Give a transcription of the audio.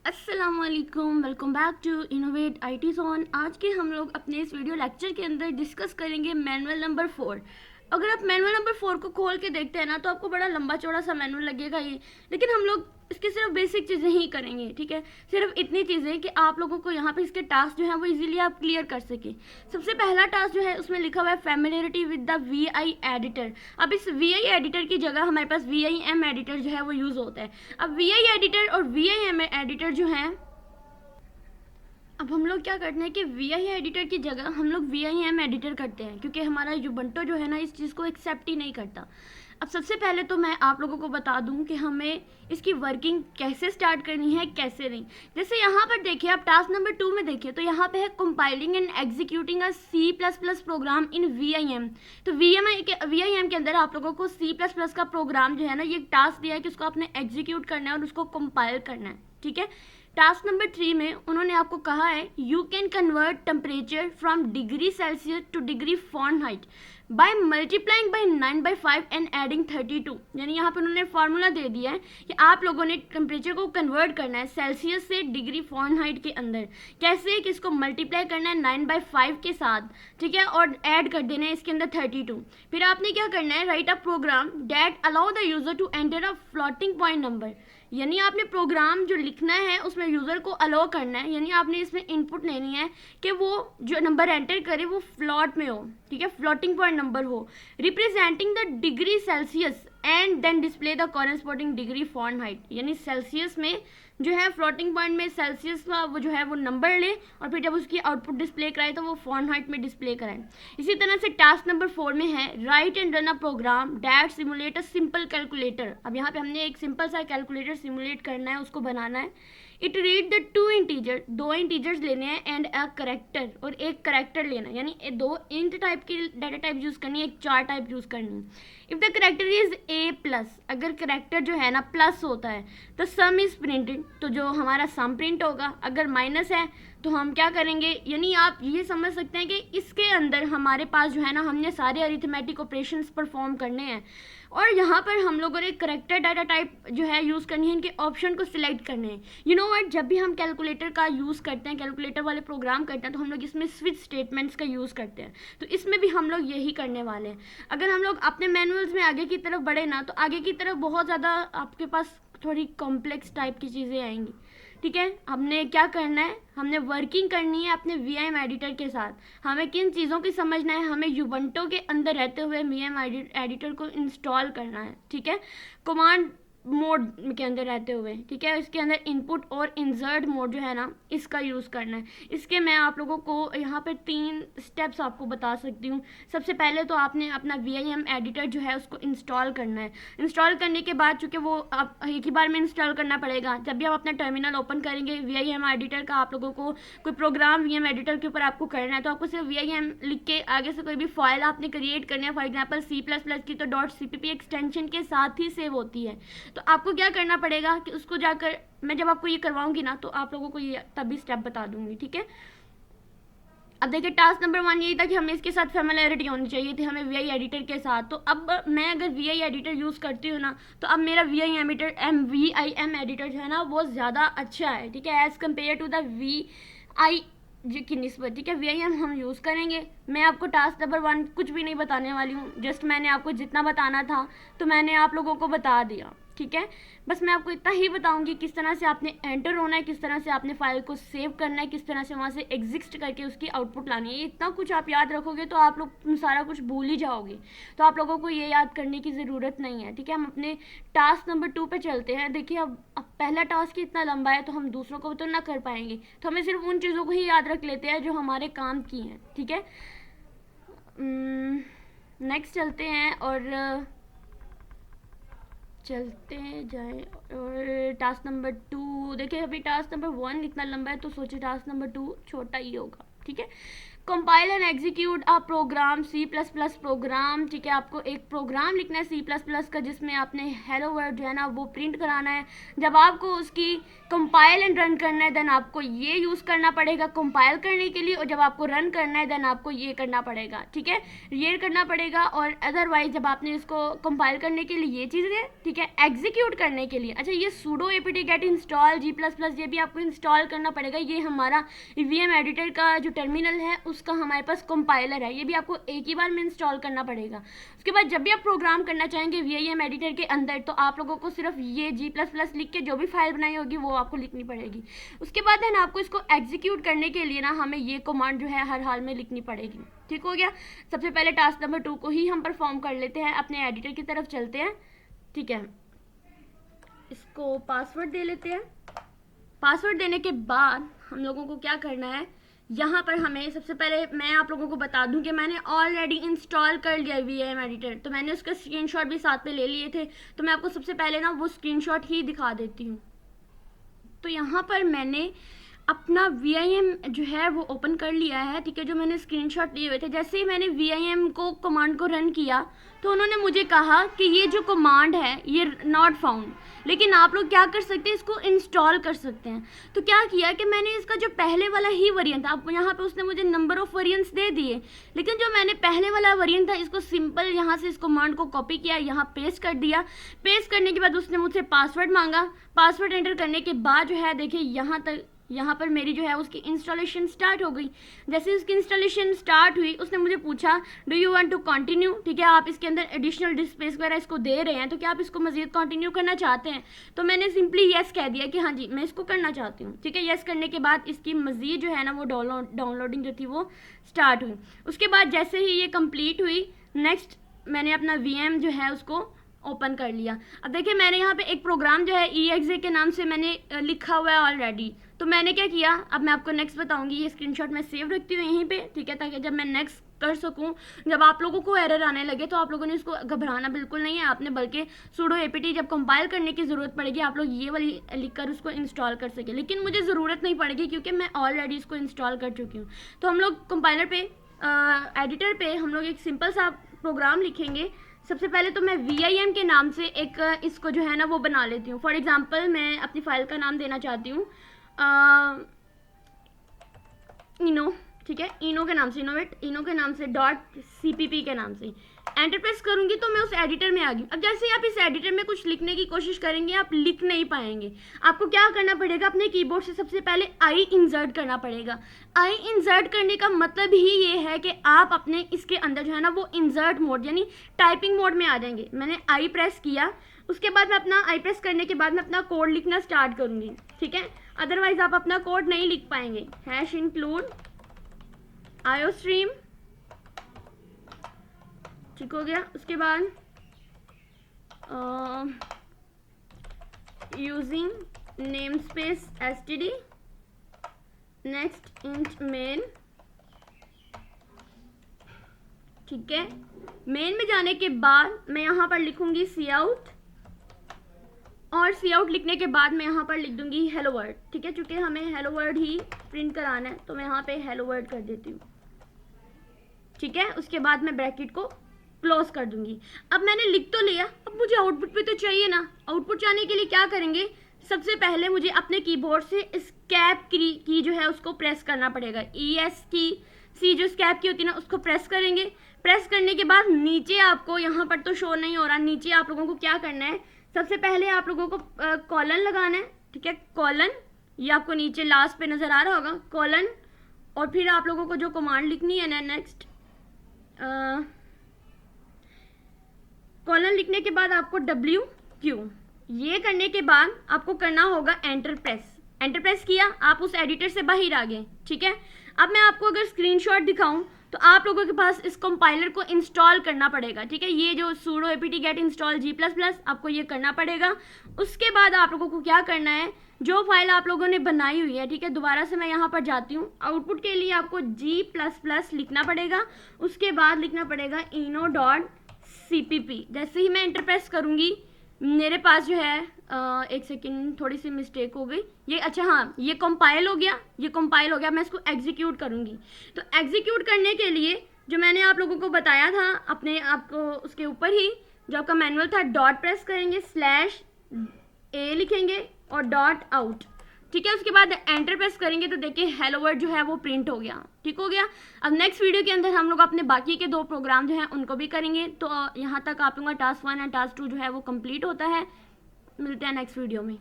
अस्सलामुअलैकुम, welcome back to Innovate IT Zone. आज के हम लोग अपने इस वीडियो लेक्चर के अंदर डिस्कस करेंगे मैनुअल नंबर 4। अगर आप मैनुअल नंबर 4 को खोल के देखते हैं ना तो आपको बड़ा लंबा चौड़ा सा मैनुअल लगेगा ये, लेकिन हम लोग इसकी सिर्फ बेसिक चीज़ें ही करेंगे। ठीक है, सिर्फ इतनी चीज़ें कि आप लोगों को यहाँ पे इसके टास्क जो है वो इजीली आप क्लियर कर सकें। सबसे पहला टास्क जो है उसमें लिखा हुआ है familiarity with the VI editor. अब इस VI एडिटर की जगह हमारे पास VIM एडिटर जो है वो यूज़ होता है। अब VI एडिटर और VIM एडिटर जो है, अब हम लोग क्या करते हैं कि VI एडिटर की जगह हम लोग VIM एडिटर करते हैं, क्योंकि हमारा यूबंटो जो है ना इस चीज़ को एक्सेप्ट ही नहीं करता। अब सबसे पहले तो मैं आप लोगों को बता दूं कि हमें इसकी वर्किंग कैसे स्टार्ट करनी है, कैसे नहीं। जैसे यहाँ पर देखिए, आप टास्क नंबर 2 में देखिए तो यहाँ पे है compiling and executing a C++ program in VIM। तो VIM के अंदर आप लोगों को C++ का प्रोग्राम जो है ना, ये टास्क दिया है कि उसको आपने एग्जीक्यूट करना है और उसको कंपाइल करना है। ठीक है, टास्क नंबर 3 में उन्होंने आपको कहा है you can convert temperature from degree Celsius two degree Fahrenheit by multiplying by 9/5 and adding 32। यानी यहाँ पर उन्होंने फार्मूला दे दिया है कि आप लोगों ने टेम्परेचर को कन्वर्ट करना है सेल्सियस से डिग्री फॉरेनहाइट के अंदर। कैसे कि इसको मल्टीप्लाई करना है 9/5 के साथ, ठीक है, और ऐड कर देना है इसके अंदर 32। फिर आपने क्या करना है, write a program that allow the user to enter a floating point number. यानी आपने प्रोग्राम जो लिखना है उसमें यूज़र को अलाउ करना है, यानी आपने इसमें इनपुट लेनी है कि वो जो नंबर एंटर करे वो फ्लॉट में हो। ठीक है, फ्लोटिंग पॉइंट नंबर हो, representing the degree Celsius and then display the corresponding degree Fahrenheit. यानी सेल्सियस में जो है फ्लोटिंग पॉइंट में सेल्सियस का वो जो है वो नंबर ले और फिर जब उसकी आउटपुट डिस्प्ले कराए तो वो फॉरेनहाइट में डिस्प्ले कराए। इसी तरह से टास्क नंबर 4 में है write and run a program that simulate a simple calculator. अब यहाँ पे हमने एक सिंपल सा कैलकुलेटर सिमुलेट करना है, उसको बनाना है। It read the 2 integer, 2 integers लेने हैं एंड अ करेक्टर, और एक करेक्टर लेना है। यानी 2 इंट टाइप की डाटा टाइप यूज़ करनी है, एक चार टाइप यूज़ करनी है। If the character is A+, अगर करेक्टर जो है ना प्लस होता है तो सम इज प्रिंटेड, तो जो हमारा सम प्रिंट होगा। अगर माइनस है तो हम क्या करेंगे, यानी आप ये समझ सकते हैं कि इसके अंदर हमारे पास जो है ना हमने सारे अरिथमेटिक ऑपरेशंस परफॉर्म करने हैं, और यहाँ पर हम लोगों ने करेक्टर डाटा टाइप जो है यूज़ करनी है, इनके ऑप्शन को सिलेक्ट करने हैं। यू नो व्हाट, जब भी हम कैलकुलेटर का यूज़ करते हैं, कैलकुलेटर वाले प्रोग्राम करते हैं, तो हम लोग इसमें स्विच स्टेटमेंट्स का यूज़ करते हैं। तो इसमें भी हम लोग यही करने वाले हैं। अगर हम लोग अपने मैनुअल्स में आगे की तरफ बढ़े ना तो आगे की तरफ बहुत ज़्यादा आपके पास थोड़ी कॉम्प्लेक्स टाइप की चीज़ें आएंगी। ठीक है, हमने क्या करना है, हमने वर्किंग करनी है अपने VIM एडिटर के साथ। हमें किन चीज़ों की समझना है, हमें यूबंटो के अंदर रहते हुए VIM एडिटर को इंस्टॉल करना है। ठीक है, कमांड मोड के अंदर रहते हुए। ठीक है, इसके अंदर इनपुट और इंसर्ट मोड जो है ना इसका यूज़ करना है। इसके मैं आप लोगों को यहाँ पे 3 स्टेप्स आपको बता सकती हूँ। सबसे पहले तो आपने अपना VIM एडिटर जो है उसको इंस्टॉल करना है। इंस्टॉल करने के बाद चूँकि वो आप एक ही बार में इंस्टॉल करना पड़ेगा, जब भी आप अपना टर्मिनल ओपन करेंगे VIM एडिटर का, आप लोगों को कोई प्रोग्राम VIM एडिटर के ऊपर आपको करना है तो आपको सिर्फ VIM लिख के आगे से कोई भी फाइल आपने क्रिएट करनी है, फॉर एग्जाम्पल C++ की, तो .cpp एक्सटेंशन के साथ ही सेव होती है। तो आपको क्या करना पड़ेगा कि उसको जाकर, मैं जब आपको ये करवाऊंगी ना तो आप लोगों को ये तभी स्टेप बता दूंगी। ठीक है, अब देखिए टास्क नंबर 1 यही था कि हमें इसके साथ फेमिलियरिटी होनी चाहिए थी, हमें VI एडिटर के साथ। तो अब मैं अगर VI एडिटर यूज़ करती हूँ ना तो अब मेरा VIM एडिटर जो है ना वो ज़्यादा अच्छा है। ठीक है, as compared to the VI की निस्बत। ठीक है, VIM हम यूज़ करेंगे। मैं आपको टास्क नंबर 1 कुछ भी नहीं बताने वाली हूँ, जस्ट मैंने आपको जितना बताना था तो मैंने आप लोगों को बता दिया। ठीक है, बस मैं आपको इतना ही बताऊंगी किस तरह से आपने एंटर होना है, किस तरह से आपने फाइल को सेव करना है, किस तरह से वहाँ से एग्जिस्ट करके उसकी आउटपुट लानी है। इतना कुछ आप याद रखोगे तो आप लोग सारा कुछ भूल ही जाओगे, तो आप लोगों को ये याद करने की ज़रूरत नहीं है। ठीक है, हम अपने टास्क नंबर 2 पे चलते हैं। देखिए, अब पहला टास्क ही इतना लंबा है तो हम दूसरों को तो ना कर पाएंगे, तो हमें सिर्फ उन चीज़ों को ही याद रख लेते हैं जो हमारे काम की हैं। ठीक है, नेक्स्ट चलते हैं और चलते जाए, और टास्क नंबर 2 देखिए, अभी टास्क नंबर 1 इतना लंबा है तो सोचिए टास्क नंबर 2 छोटा ही होगा। ठीक है, compile and execute a program C++ program, ठीक है। आपको एक प्रोग्राम लिखना है C++ का जिसमें आपने हेलो वर्ल्ड जो है ना वो प्रिंट कराना है। जब आपको उसकी कंपाइल एंड रन करना है देन आपको ये यूज़ करना पड़ेगा कंपाइल करने के लिए, और जब आपको रन करना है देन आपको ये करना पड़ेगा, ठीक है, ये करना पड़ेगा। और अदरवाइज जब आपने इसको कंपाइल करने के लिए ये चीज़ें, ठीक है, एग्जीक्यूट करने के लिए, अच्छा ये sudo apt get install G++ ये भी आपको इंस्टॉल करना पड़ेगा। ये हमारा VM एडिटर का जो टर्मिनल है उसका हमारे पास कंपाइलर है, ये भी आपको एक ही बार में इंस्टॉल करना पड़ेगा। उसके बाद जब भी आप प्रोग्राम करना चाहेंगे VIM एडिटर के अंदर तो आप लोगों को सिर्फ ये G++ लिख के जो भी फाइल बनाई होगी वो आपको लिखनी पड़ेगी। उसके बाद है ना आपको इसको एग्जीक्यूट करने के लिए ना हमें ये कमांड जो है हर हाल में लिखनी पड़ेगी, ठीक हो गया। सबसे पहले टास्क नंबर 2 को ही हम परफॉर्म कर लेते हैं, अपने एडिटर की तरफ चलते हैं, ठीक है। इसको पासवर्ड दे लेते हैं। पासवर्ड देने के बाद हम लोगों को क्या करना है, यहाँ पर हमें सबसे पहले मैं आप लोगों को बता दूं कि मैंने ऑलरेडी इंस्टॉल कर लिया VIM एडिटर, तो मैंने उसका स्क्रीनशॉट भी साथ में ले लिए थे, तो मैं आपको सबसे पहले ना वो स्क्रीनशॉट ही दिखा देती हूँ। तो यहाँ पर मैंने अपना VIM जो है वो ओपन कर लिया है, ठीक है, जो मैंने स्क्रीनशॉट लिए हुए थे। जैसे ही मैंने VIM को कमांड को रन किया तो उन्होंने मुझे कहा कि ये जो कमांड है ये नॉट फाउंड, लेकिन आप लोग क्या कर सकते हैं, इसको इंस्टॉल कर सकते हैं। तो क्या किया कि मैंने इसका जो पहले वाला ही वेरिएंट था, अब यहाँ पे उसने मुझे नंबर ऑफ वेरिएंट्स दे दिए, लेकिन जो मैंने पहले वाला वेरिएंट था इसको सिंपल यहाँ से इस कमांड को कॉपी किया, यहाँ पेस्ट कर दिया। पेस्ट करने के बाद उसने मुझसे पासवर्ड मांगा, पासवर्ड एंटर करने के बाद जो है देखिए यहाँ पर मेरी जो है उसकी इंस्टॉलेशन स्टार्ट हो गई। जैसे उसकी इंस्टॉलेशन स्टार्ट हुई उसने मुझे पूछा do you want to continue, ठीक है, आप इसके अंदर एडिशनल स्पेस वगैरह इसको दे रहे हैं तो क्या आप इसको मजीद कंटिन्यू करना चाहते हैं। तो मैंने सिंपली येस कह दिया कि हाँ जी मैं इसको करना चाहती हूँ, ठीक है। येस करने के बाद इसकी मजीद जो है ना वो डाउनलोडिंग जो थी वो स्टार्ट हुई। उसके बाद जैसे ही ये कम्प्लीट हुई नेक्स्ट मैंने अपना VM जो है उसको ओपन कर लिया। अब देखिए मैंने यहाँ पे एक प्रोग्राम जो है exe के नाम से मैंने लिखा हुआ है ऑलरेडी, तो मैंने क्या किया, अब मैं आपको नेक्स्ट बताऊंगी। ये स्क्रीनशॉट मैं सेव रखती हूँ यहीं पे, ठीक है, ताकि जब मैं नेक्स्ट कर सकूं, जब आप लोगों को एरर आने लगे तो आप लोगों ने इसको घबराना बिल्कुल नहीं है, आपने बल्कि sudo apt जब कंपाइल करने की ज़रूरत पड़ेगी आप लोग ये वाली लिखकर उसको इंस्टॉल कर सके, लेकिन मुझे ज़रूरत नहीं पड़ेगी क्योंकि मैं ऑलरेडी इसको इंस्टॉल कर चुकी हूँ। तो हम लोग कंपाइलर पे एडिटर पे हम लोग एक सिंपल सा प्रोग्राम लिखेंगे। सबसे पहले तो मैं VIM के नाम से एक इसको जो है ना वो बना लेती हूँ। फॉर एग्जांपल मैं अपनी फाइल का नाम देना चाहती हूँ इनो, ठीक है, इनो के नाम से, इनो के नाम से .cpp के नाम से एंटर प्रेस करूंगी तो मैं उस एडिटर में आ गई। अब जैसे ही आप इस एडिटर में कुछ लिखने की कोशिश करेंगे आप लिख नहीं पाएंगे। आपको क्या करना पड़ेगा, अपने कीबोर्ड से सबसे पहले आई इंसर्ट करना पड़ेगा। आई इंसर्ट करने का मतलब ही ये है कि आप अपने इसके अंदर जो है ना वो इंसर्ट मोड यानी टाइपिंग मोड में आ जाएंगे। मैंने आई प्रेस किया, उसके बाद मैं अपना आई प्रेस करने के बाद मैं अपना कोड लिखना स्टार्ट करूंगी, ठीक है, अदरवाइज आप अपना कोड नहीं लिख पाएंगे। #include iostream, ठीक हो गया। उसके बाद using name space std, next int main, ठीक है। मेन में जाने के बाद मैं यहाँ पर लिखूंगी cout, और cout लिखने के बाद मैं यहाँ पर लिख दूंगी हेलो वर्ल्ड, ठीक है, चूंकि हमें हेलो वर्ल्ड ही प्रिंट कराना है तो मैं यहाँ पे हेलो वर्ल्ड कर देती हूँ, ठीक है। उसके बाद मैं ब्रैकेट को क्लोज कर दूंगी। अब मैंने लिख तो लिया, अब मुझे आउटपुट भी तो चाहिए ना। आउटपुट चाहने के लिए क्या करेंगे, सबसे पहले मुझे अपने कीबोर्ड से स्कैप की जो है उसको प्रेस करना पड़ेगा। ES की जो स्कैप की होती है ना उसको प्रेस करेंगे। प्रेस करने के बाद नीचे आपको, यहाँ पर तो शो नहीं हो रहा, नीचे आप लोगों को क्या करना है, सबसे पहले आप लोगों को कॉलन लगाना है, ठीक है, कॉलन, ये आपको नीचे लास्ट पे नज़र आ रहा होगा, कॉलन, और फिर आप लोगों को जो कमांड लिखनी है ना नेक्स्ट कॉलन लिखने के बाद आपको WQ, ये करने के बाद आपको करना होगा एंटर प्रेस। एंटर प्रेस किया, आप उस एडिटर से बाहर आ गए, ठीक है। अब मैं आपको अगर स्क्रीनशॉट दिखाऊं तो आप लोगों के पास इस कंपाइलर को इंस्टॉल करना पड़ेगा, ठीक है। ये जो sudo apt get install G++ आपको ये करना पड़ेगा। उसके बाद आप लोगों को क्या करना है, जो फाइल आप लोगों ने बनाई हुई है, ठीक है, दोबारा से मैं यहाँ पर जाती हूँ। आउटपुट के लिए आपको G++ लिखना पड़ेगा, उसके बाद लिखना पड़ेगा ino.cpp। जैसे ही मैं एंटर प्रेस करूँगी मेरे पास जो है एक सेकंड, थोड़ी सी मिस्टेक हो गई। ये अच्छा हाँ, ये कंपाइल हो गया, ये कंपाइल हो गया। मैं इसको एग्जीक्यूट करूँगी। तो एग्जीक्यूट करने के लिए जो मैंने आप लोगों को बताया था अपने आपको, उसके ऊपर ही जो आपका मैनुअल था, डॉट प्रेस करेंगे, /a लिखेंगे और डॉट आउट। ठीक है, उसके बाद एंटर प्रेस करेंगे तो देखिए हेलो वर्ड जो है वो प्रिंट हो गया। ठीक हो गया। अब नेक्स्ट वीडियो के अंदर हम लोग अपने बाकी के 2 प्रोग्राम जो हैं उनको भी करेंगे। तो यहाँ तक आप लोगों का टास्क 1 एंड टास्क 2 जो है वो कंप्लीट होता है। मिलते हैं नेक्स्ट वीडियो में।